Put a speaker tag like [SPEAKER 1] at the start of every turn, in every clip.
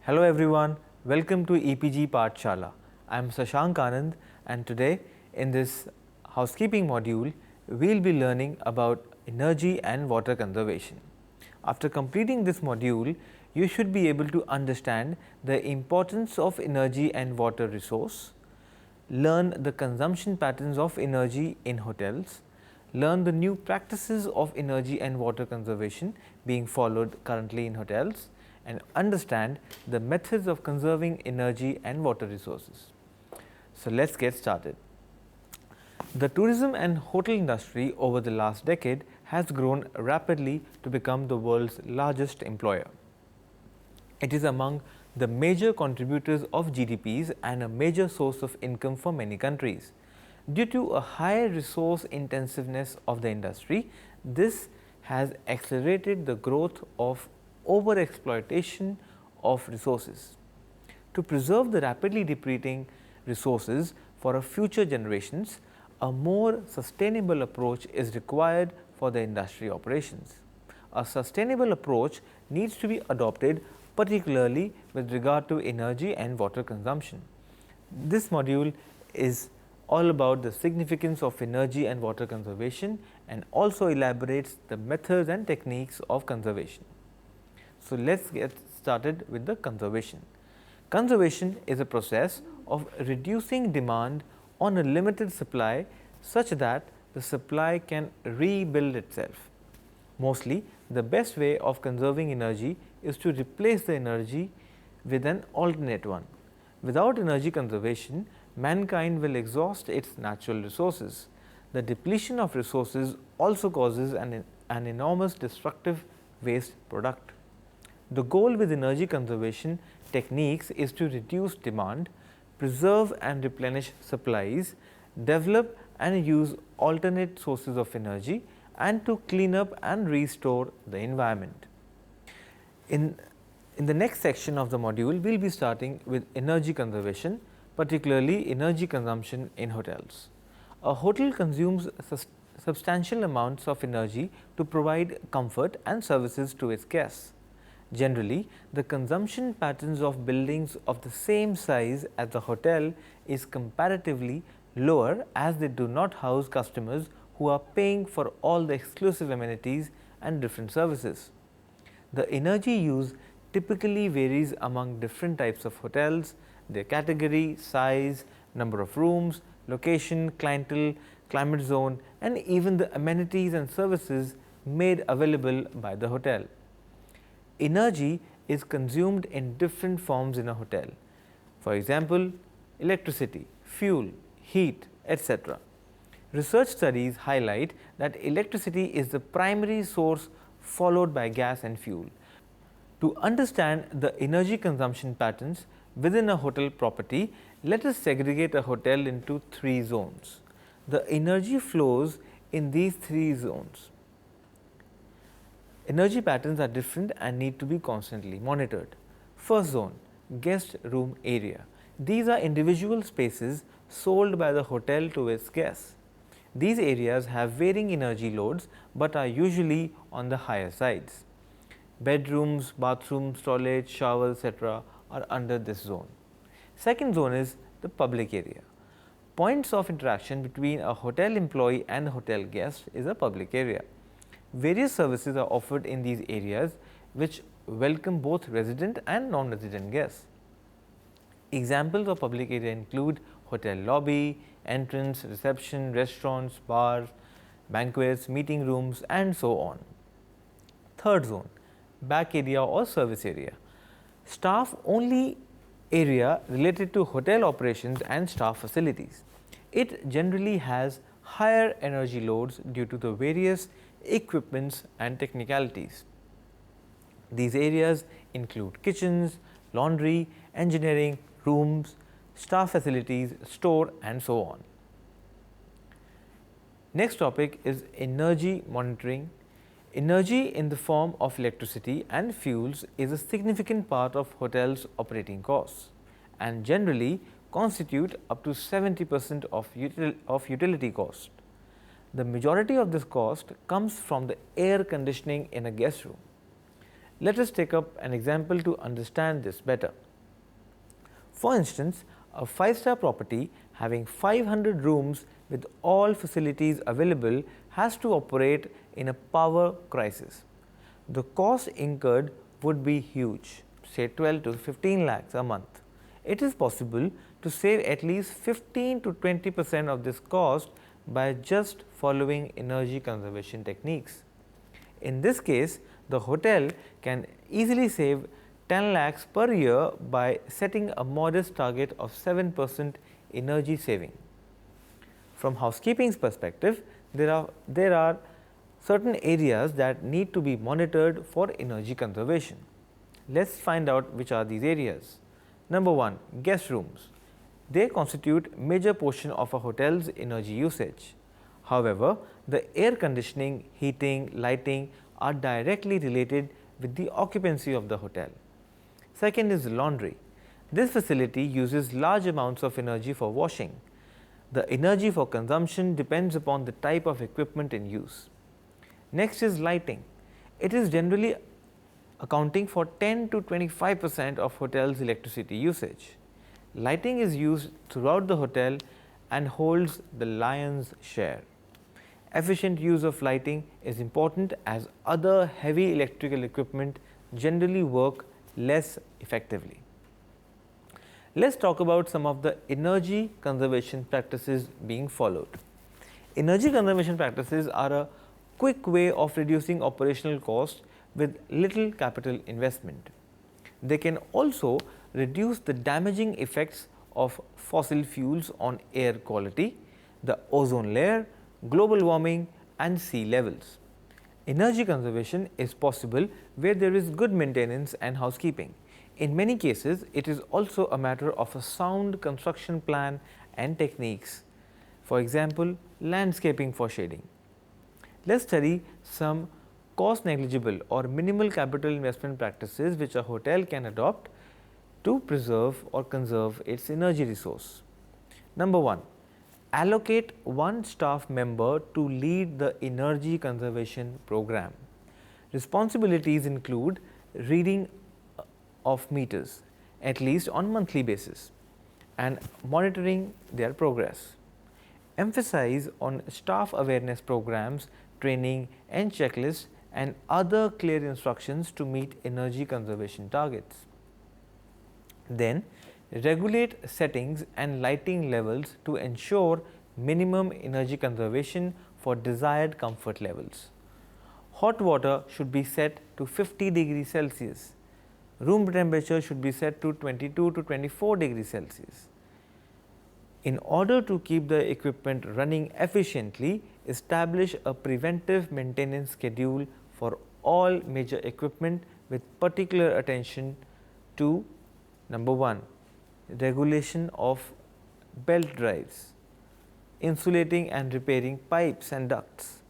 [SPEAKER 1] Hello everyone, welcome to EPG Pathshala. I am Sashank Anand and today in this housekeeping module, we will be learning about energy and water conservation. After completing this module, you should be able to understand the importance of energy and water resource, learn the consumption patterns of energy in hotels, learn the new practices of energy and water conservation being followed currently in hotels, and understand the methods of conserving energy and water resources. So, let us get started. The tourism and hotel industry over the last decade has grown rapidly to become the world's largest employer. It is among the major contributors of GDPs and a major source of income for many countries. Due to a higher resource intensiveness of the industry, this has accelerated the growth of overexploitation of resources. To preserve the rapidly depleting resources for future generations, a more sustainable approach is required for the industry operations. A sustainable approach needs to be adopted, particularly with regard to energy and water consumption. This module is all about the significance of energy and water conservation and also elaborates the methods and techniques of conservation. So, let us get started with the conservation. Conservation is a process of reducing demand on a limited supply such that the supply can rebuild itself. Mostly, the best way of conserving energy is to replace the energy with an alternate one. Without energy conservation, mankind will exhaust its natural resources. The depletion of resources also causes an enormous destructive waste product. The goal with energy conservation techniques is to reduce demand, preserve and replenish supplies, develop and use alternate sources of energy, and to clean up and restore the environment. In the next section of the module, we will be starting with energy conservation, particularly energy consumption in hotels. A hotel consumes substantial amounts of energy to provide comfort and services to its guests. Generally, the consumption patterns of buildings of the same size as the hotel is comparatively lower, as they do not house customers who are paying for all the exclusive amenities and different services. The energy use typically varies among different types of hotels, their category, size, number of rooms, location, clientele, climate zone, and even the amenities and services made available by the hotel. Energy is consumed in different forms in a hotel. For example, electricity, fuel, heat, etc. Research studies highlight that electricity is the primary source, followed by gas and fuel. To understand the energy consumption patterns within a hotel property, let us segregate a hotel into three zones. The energy flows in these three zones. Energy patterns are different and need to be constantly monitored. First zone, guest room area. These are individual spaces sold by the hotel to its guests. These areas have varying energy loads, but are usually on the higher sides. Bedrooms, bathrooms, toilets, showers, etc. are under this zone. Second zone is the public area. Points of interaction between a hotel employee and hotel guest is a public area. Various services are offered in these areas, which welcome both resident and non-resident guests. Examples of public area include hotel lobby, entrance, reception, restaurants, bars, banquets, meeting rooms, and so on. Third zone, back area or service area. Staff only area related to hotel operations and staff facilities. It generally has higher energy loads due to the various equipments and technicalities. These areas include kitchens, laundry, engineering, rooms, staff facilities, store, and so on. Next topic is energy monitoring. Energy in the form of electricity and fuels is a significant part of hotels' operating costs and generally constitute up to 70% of utility cost. The majority of this cost comes from the air conditioning in a guest room. Let us take up an example to understand this better. For instance, a 5-star property having 500 rooms with all facilities available has to operate in a power crisis. The cost incurred would be huge, say 12 to 15 lakhs a month. It is possible to save at least 15 to 20% of this cost by just following energy conservation techniques. In this case, the hotel can easily save 10 lakhs per year by setting a modest target of 7% energy saving. From housekeeping's perspective, there are certain areas that need to be monitored for energy conservation. Let's find out which are these areas. Number 1, guest rooms. They constitute major portion of a hotel's energy usage. However, the air conditioning, heating, lighting are directly related with the occupancy of the hotel. Second is laundry. This facility uses large amounts of energy for washing. The energy for consumption depends upon the type of equipment in use. Next is lighting. It is generally accounting for 10 to 25% of hotel's electricity usage. Lighting is used throughout the hotel and holds the lion's share. Efficient use of lighting is important as other heavy electrical equipment generally work less effectively. Let's talk about some of the energy conservation practices being followed. Energy conservation practices are a quick way of reducing operational costs with little capital investment. They can also reduce the damaging effects of fossil fuels on air quality, the ozone layer, global warming and sea levels. Energy conservation is possible where there is good maintenance and housekeeping. In many cases, it is also a matter of a sound construction plan and techniques. For example, landscaping for shading. Let's study some cost negligible or minimal capital investment practices which a hotel can adopt to preserve or conserve its energy resource. Number 1, allocate one staff member to lead the energy conservation program. Responsibilities include reading of meters, at least on monthly basis, and monitoring their progress. Emphasize on staff awareness programs, training and checklists and other clear instructions to meet energy conservation targets. Then, regulate settings and lighting levels to ensure minimum energy conservation for desired comfort levels. Hot water should be set to 50 degrees Celsius. Room temperature should be set to 22 to 24 degrees Celsius. In order to keep the equipment running efficiently, establish a preventive maintenance schedule for all major equipment with particular attention to number 1, regulation of belt drives, insulating and repairing pipes and ducts,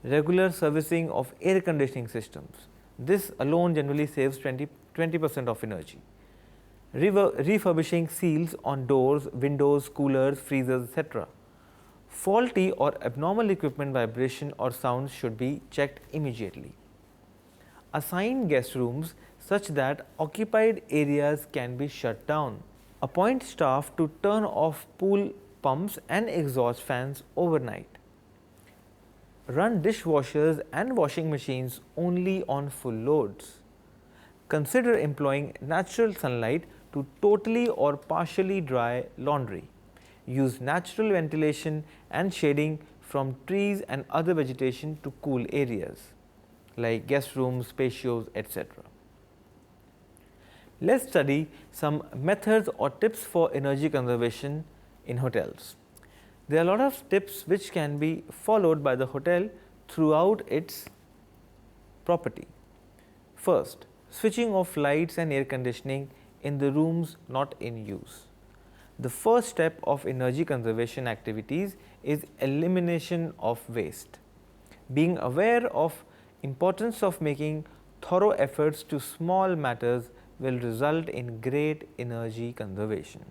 [SPEAKER 1] regular servicing of air conditioning systems. This alone generally saves 20% of energy. Refurbishing seals on doors, windows, coolers, freezers, etc. Faulty or abnormal equipment vibration or sounds should be checked immediately. Assign guest rooms such that occupied areas can be shut down. Appoint staff to turn off pool pumps and exhaust fans overnight. Run dishwashers and washing machines only on full loads. Consider employing natural sunlight to totally or partially dry laundry. Use natural ventilation and shading from trees and other vegetation to cool areas like guest rooms, patios, etc. Let's study some methods or tips for energy conservation in hotels. There are a lot of tips which can be followed by the hotel throughout its property. First, switching off lights and air conditioning in the rooms not in use. The first step of energy conservation activities is elimination of waste. Being aware of importance of making thorough efforts to small matters will result in great energy conservation.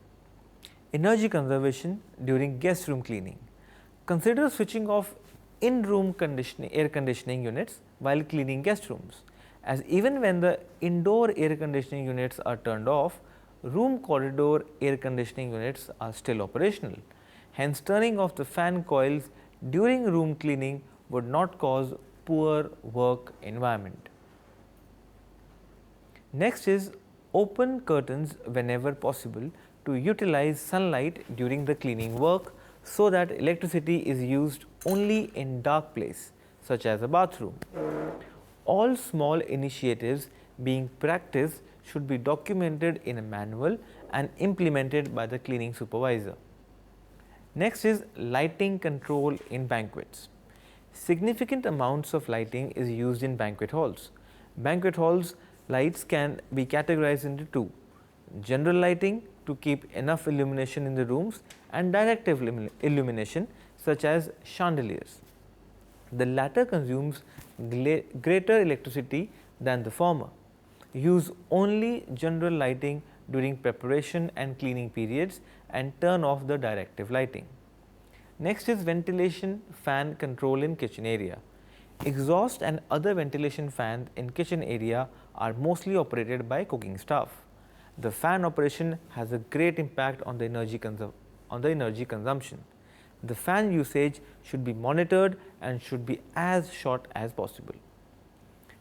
[SPEAKER 1] Energy conservation during guest room cleaning. Consider switching off in-room air conditioning units while cleaning guest rooms as even when the indoor air conditioning units are turned off, room corridor air conditioning units are still operational. Hence, turning off the fan coils during room cleaning would not cause poor work environment. Next is open curtains whenever possible to utilize sunlight during the cleaning work so that electricity is used only in dark place such as a bathroom. All small initiatives being practiced should be documented in a manual and implemented by the cleaning supervisor. Next is lighting control in banquets. Significant amounts of lighting is used in banquet halls. Banquet halls lights can be categorized into two: general lighting to keep enough illumination in the rooms and directive illumination such as chandeliers. The latter consumes greater electricity than the former. Use only general lighting during preparation and cleaning periods and turn off the directive lighting. Next is ventilation fan control in kitchen area. Exhaust and other ventilation fans in kitchen area are mostly operated by cooking staff. The fan operation has a great impact on the energy consumption. The fan usage should be monitored and should be as short as possible.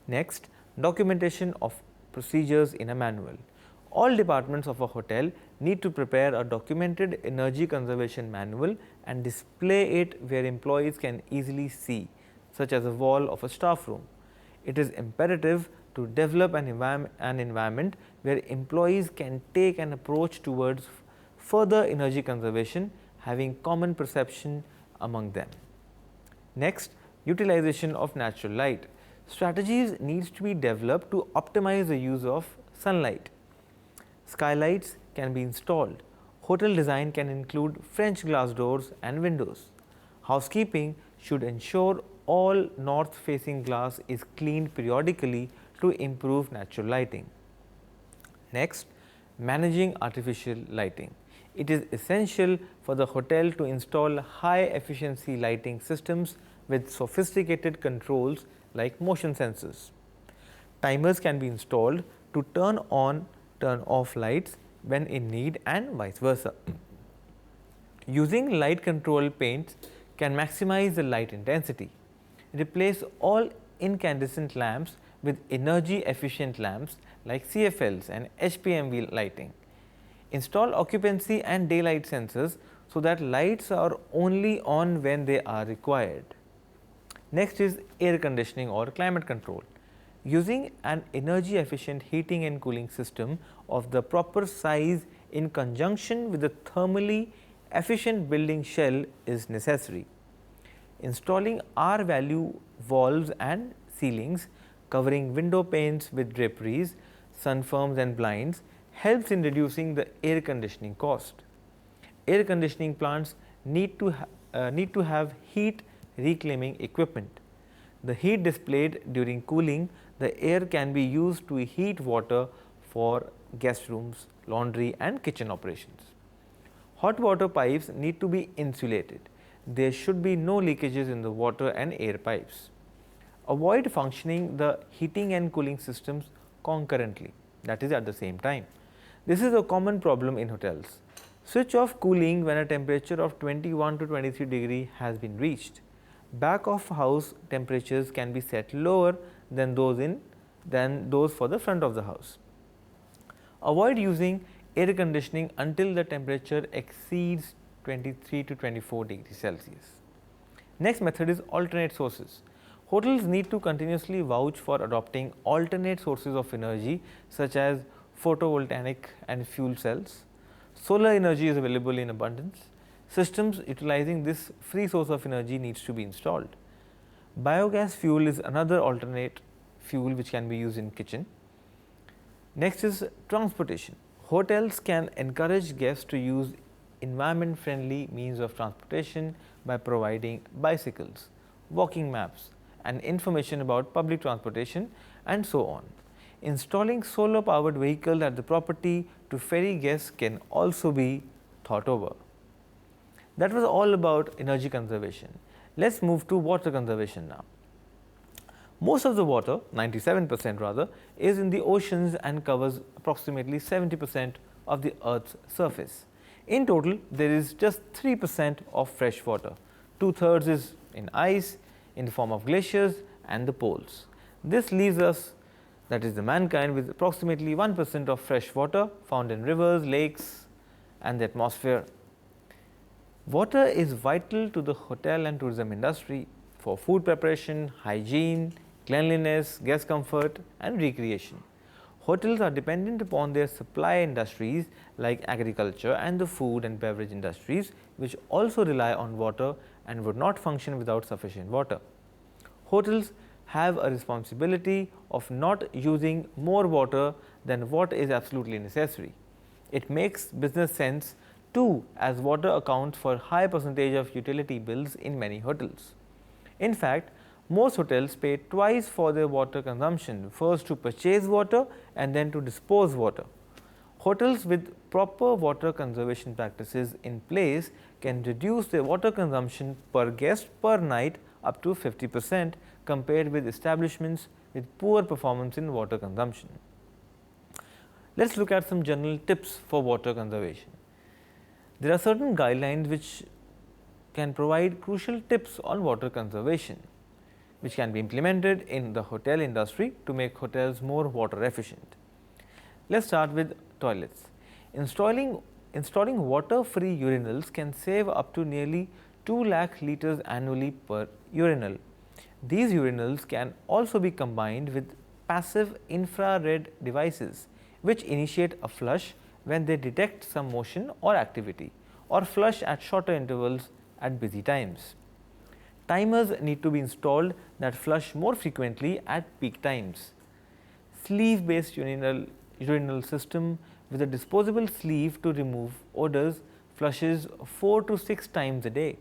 [SPEAKER 1] Next, documentation of procedures in a manual. All departments of a hotel need to prepare a documented energy conservation manual and display it where employees can easily see, such as a wall of a staff room. It is imperative to develop an environment where employees can take an approach towards further energy conservation, having common perception among them. Next, utilization of natural light. Strategies needs to be developed to optimize the use of sunlight. Skylights can be installed. Hotel design can include French glass doors and windows. Housekeeping should ensure all north facing glass is cleaned periodically to improve natural lighting. Next, managing artificial lighting. It is essential for the hotel to install high efficiency lighting systems with sophisticated controls like motion sensors. Timers can be installed to turn on, turn off lights when in need and vice versa. Using light control paints can maximize the light intensity. Replace all incandescent lamps with energy efficient lamps like CFLs and HPMV lighting. Install occupancy and daylight sensors so that lights are only on when they are required. Next is air conditioning or climate control. Using an energy efficient heating and cooling system of the proper size in conjunction with the thermally efficient building shell is necessary. Installing R value valves and ceilings, covering window panes with draperies, sunfirms and blinds helps in reducing the air conditioning cost. Air conditioning plants need to have heat reclaiming equipment. The heat displayed during cooling, the air can be used to heat water for guest rooms, laundry and kitchen operations. Hot water pipes need to be insulated. There should be no leakages in the water and air pipes. Avoid functioning the heating and cooling systems concurrently, that is at the same time. This is a common problem in hotels. Switch off cooling when a temperature of 21 to 23 degree has been reached. Back of house temperatures can be set lower than those for the front of the house. Avoid using air conditioning until the temperature exceeds 23 to 24 degrees Celsius. Next method is alternate sources. Hotels need to continuously vouch for adopting alternate sources of energy such as photovoltaic and fuel cells. Solar energy is available in abundance. Systems utilizing this free source of energy needs to be installed. Biogas fuel is another alternate fuel which can be used in kitchen. Next is transportation. Hotels can encourage guests to use environment friendly means of transportation by providing bicycles, walking maps and information about public transportation and so on. Installing solar powered vehicles at the property to ferry guests can also be thought over. That was all about energy conservation. Let's move to water conservation now. Most of the water, 97% rather, is in the oceans and covers approximately 70% of the Earth's surface. In total, there is just 3% of fresh water. Two-thirds is in ice in the form of glaciers and the poles. This leaves us, that is the mankind, with approximately 1% of fresh water found in rivers, lakes and the atmosphere. Water is vital to the hotel and tourism industry for food preparation, hygiene, cleanliness, guest comfort and recreation. Hotels are dependent upon their supply industries like agriculture and the food and beverage industries, which also rely on water and would not function without sufficient water. Hotels have a responsibility of not using more water than what is absolutely necessary. It makes business sense too, as water accounts for a high percentage of utility bills in many hotels. In fact, most hotels pay twice for their water consumption, first to purchase water and then to dispose water. Hotels with proper water conservation practices in place can reduce their water consumption per guest per night up to 50% compared with establishments with poor performance in water consumption. Let us look at some general tips for water conservation. There are certain guidelines which can provide crucial tips on water conservation, which can be implemented in the hotel industry to make hotels more water efficient. Let us start with toilets. Installing water-free urinals can save up to nearly 2 lakh litres annually per urinal. These urinals can also be combined with passive infrared devices, which initiate a flush when they detect some motion or activity, or flush at shorter intervals at busy times. Timers need to be installed that flush more frequently at peak times. Sleeve-based urinal system with a disposable sleeve to remove odors flushes 4 to 6 times a day.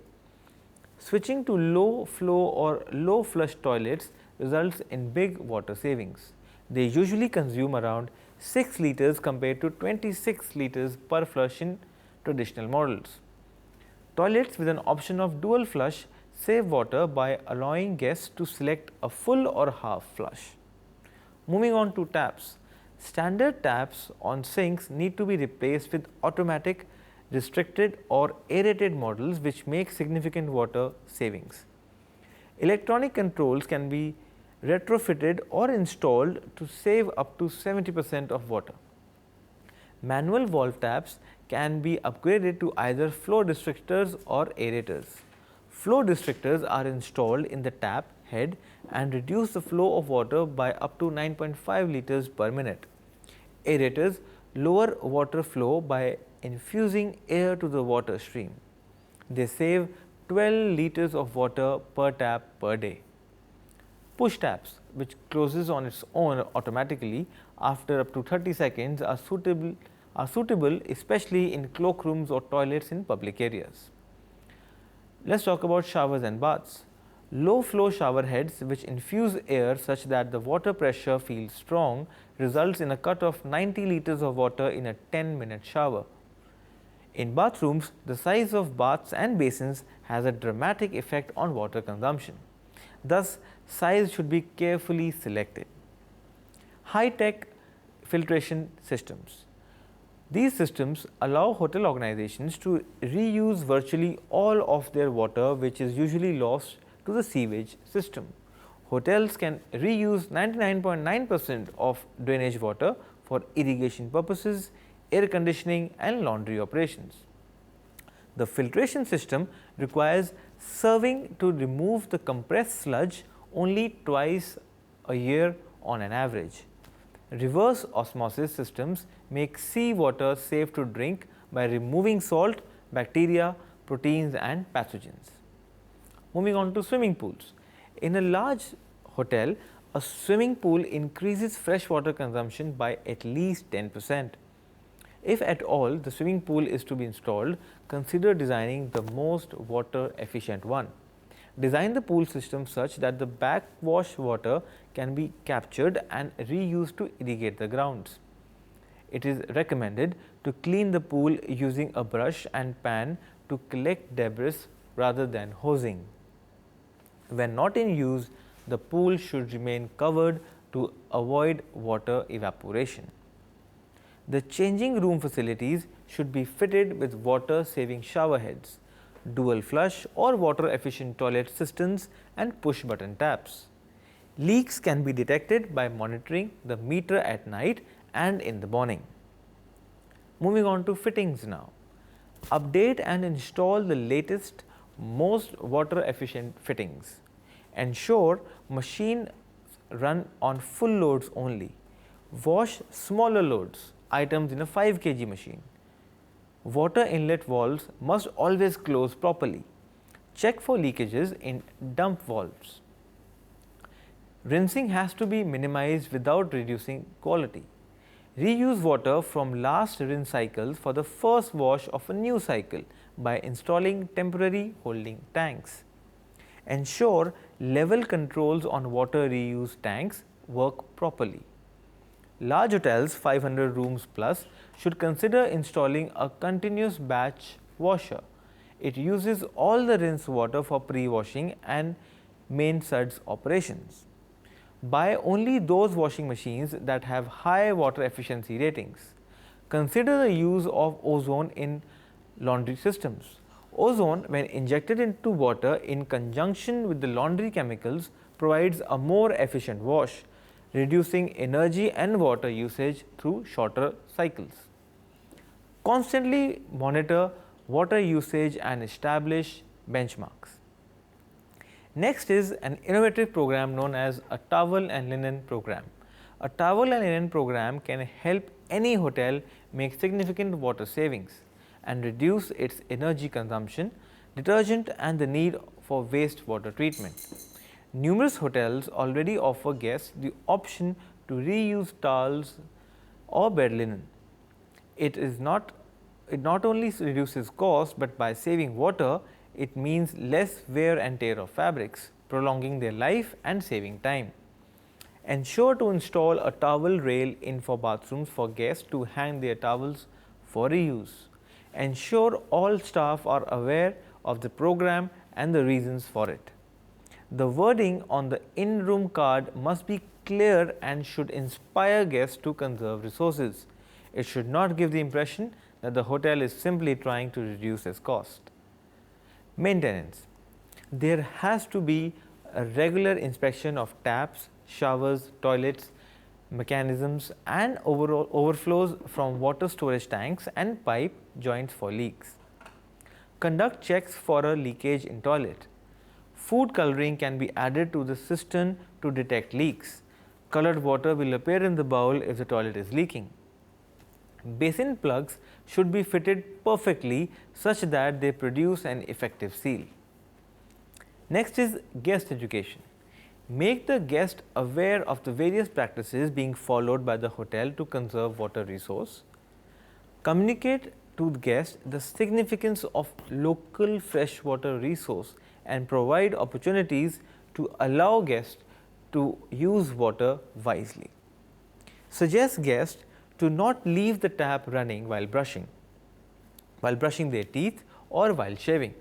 [SPEAKER 1] Switching to low flow or low flush toilets results in big water savings. They usually consume around 6 litres compared to 26 litres per flush in traditional models. Toilets with an option of dual flush save water by allowing guests to select a full or half flush. Moving on to taps. Standard taps on sinks need to be replaced with automatic, restricted or aerated models, which make significant water savings. Electronic controls can be retrofitted or installed to save up to 70% of water. Manual valve taps can be upgraded to either flow restrictors or aerators. Flow restrictors are installed in the tap head and reduce the flow of water by up to 9.5 litres per minute. Aerators lower water flow by infusing air to the water stream. They save 12 litres of water per tap per day. Push taps, which closes on its own automatically after up to 30 seconds, are suitable especially in cloakrooms or toilets in public areas. Let us talk about showers and baths. Low flow shower heads, which infuse air such that the water pressure feels strong, results in a cut of 90 litres of water in a 10-minute shower. In bathrooms, the size of baths and basins has a dramatic effect on water consumption. Thus, size should be carefully selected. High-tech filtration systems. These systems allow hotel organizations to reuse virtually all of their water, which is usually lost to the sewage system. Hotels can reuse 99.9% of drainage water for irrigation purposes, air conditioning and laundry operations. The filtration system requires serving to remove the compressed sludge only twice a year on an average. Reverse osmosis systems make seawater safe to drink by removing salt, bacteria, proteins and pathogens. Moving on to swimming pools. In a large hotel, a swimming pool increases freshwater consumption by at least 10%. If at all the swimming pool is to be installed, consider designing the most water efficient one. Design the pool system such that the backwash water can be captured and reused to irrigate the grounds. It is recommended to clean the pool using a brush and pan to collect debris rather than hosing. When not in use, The pool should remain covered to avoid water evaporation. The changing room facilities should be fitted with water-saving shower heads, dual flush or water-efficient toilet cisterns and push-button taps. Leaks can be detected by monitoring the meter at night and in the morning. Moving on to fittings now. Update and install the latest, most water-efficient fittings. Ensure machine run on full loads only. Wash smaller loads, items in a 5 kg machine. Water inlet valves must always close properly. Check for leakages in dump valves. Rinsing has to be minimized without reducing quality. Reuse water from last rinse cycles for the first wash of a new cycle by installing temporary holding tanks. Ensure level controls on water reuse tanks work properly. Large hotels, 500 rooms plus, should consider installing a continuous batch washer. It uses all the rinse water for pre-washing and main suds operations. Buy only those washing machines that have high water efficiency ratings. Consider the use of ozone in laundry systems. Ozone, when injected into water in conjunction with the laundry chemicals, provides a more efficient wash, reducing energy and water usage through shorter cycles. Constantly monitor water usage and establish benchmarks. Next is an innovative program known as a towel and linen program. A towel and linen program can help any hotel make significant water savings and reduce its energy consumption, detergent and the need for wastewater treatment. Numerous hotels already offer guests the option to reuse towels or bed linen. It not only reduces cost, but by saving water, it means less wear and tear of fabrics, prolonging their life and saving time. Ensure to install a towel rail in for bathrooms for guests to hang their towels for reuse. Ensure all staff are aware of the program and the reasons for it. The wording on the in-room card must be clear and should inspire guests to conserve resources. It should not give the impression that the hotel is simply trying to reduce its cost. Maintenance. There has to be a regular inspection of taps, showers, toilets, mechanisms and overflows from water storage tanks and pipe joints for leaks. Conduct checks for a leakage in toilet. Food coloring can be added to the cistern to detect leaks. Colored water will appear in the bowl if the toilet is leaking. Basin plugs should be fitted perfectly such that they produce an effective seal. Next is guest education. Make the guest aware of the various practices being followed by the hotel to conserve water resource. Communicate to the guest the significance of local freshwater resource and provide opportunities to allow guests to use water wisely. Suggest guests to not leave the tap running while brushing their teeth or while shaving.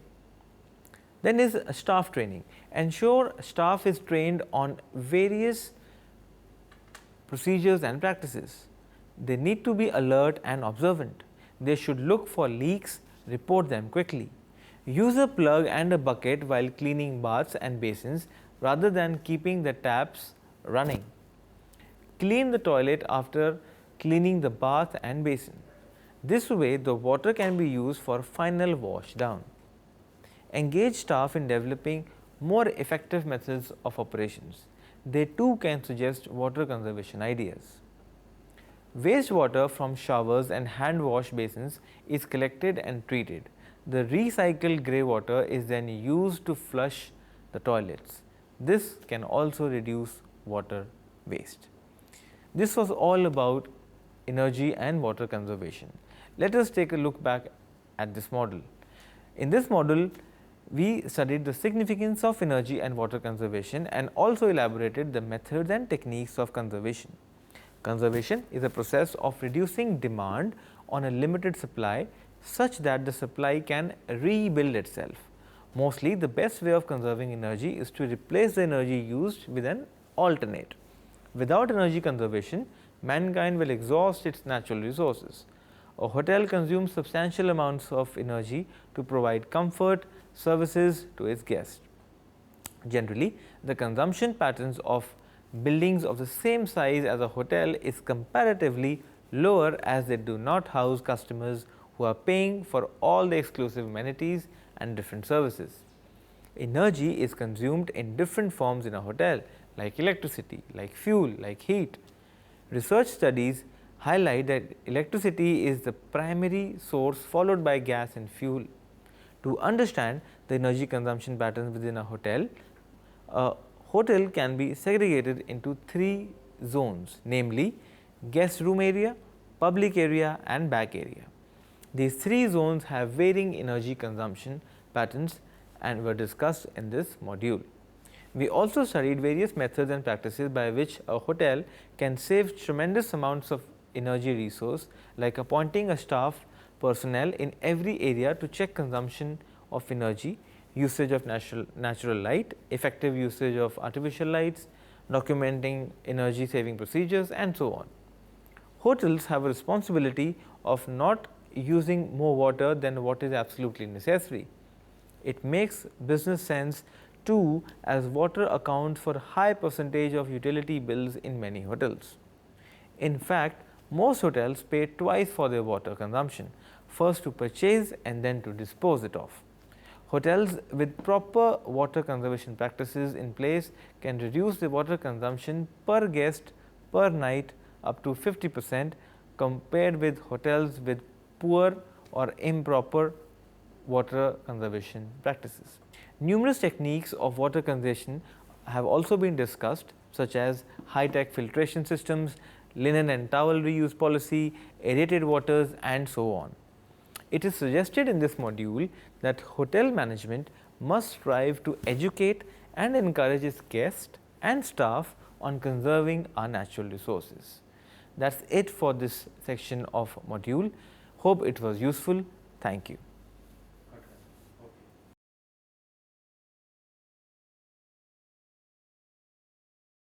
[SPEAKER 1] Then is staff training. Ensure staff is trained on various procedures and practices. They need to be alert and observant. They should look for leaks, report them quickly. Use a plug and a bucket while cleaning baths and basins rather than keeping the taps running. Clean the toilet after cleaning the bath and basin. This way, the water can be used for final wash down. Engage staff in developing more effective methods of operations. They too can suggest water conservation ideas. Wastewater from showers and hand wash basins is collected and treated. The recycled grey water is then used to flush the toilets. This can also reduce water waste. This was all about energy and water conservation. Let us take a look back at this model. In this model, we studied the significance of energy and water conservation and also elaborated the methods and techniques of conservation. Conservation is a process of reducing demand on a limited supply such that the supply can rebuild itself. Mostly, the best way of conserving energy is to replace the energy used with an alternate. Without energy conservation, mankind will exhaust its natural resources. A hotel consumes substantial amounts of energy to provide comfort, services to its guests. Generally, the consumption patterns of buildings of the same size as a hotel is comparatively lower, as they do not house customers who are paying for all the exclusive amenities and different services. Energy is consumed in different forms in a hotel, like electricity, like fuel, like heat. Research studies highlight that electricity is the primary source, followed by gas and fuel. To understand the energy consumption patterns within a hotel can be segregated into three zones, namely guest room area, public area and back area. These three zones have varying energy consumption patterns and were discussed in this module. We also studied various methods and practices by which a hotel can save tremendous amounts of energy resource, like appointing a staff personnel in every area to check consumption of energy, usage of natural light, effective usage of artificial lights, documenting energy saving procedures and so on. Hotels have a responsibility of not using more water than what is absolutely necessary. It makes business sense too, as water accounts for a high percentage of utility bills in many hotels. In fact, most hotels pay twice for their water consumption, first to purchase and then to dispose it of. Hotels with proper water conservation practices in place can reduce the water consumption per guest per night up to 50%, compared with hotels with poor or improper water conservation practices. Numerous techniques of water conservation have also been discussed, such as high-tech filtration systems, linen and towel reuse policy, aerated waters and so on. It is suggested in this module that hotel management must strive to educate and encourage its guests and staff on conserving our natural resources. That's it for this section of module. Hope it was useful. Thank you.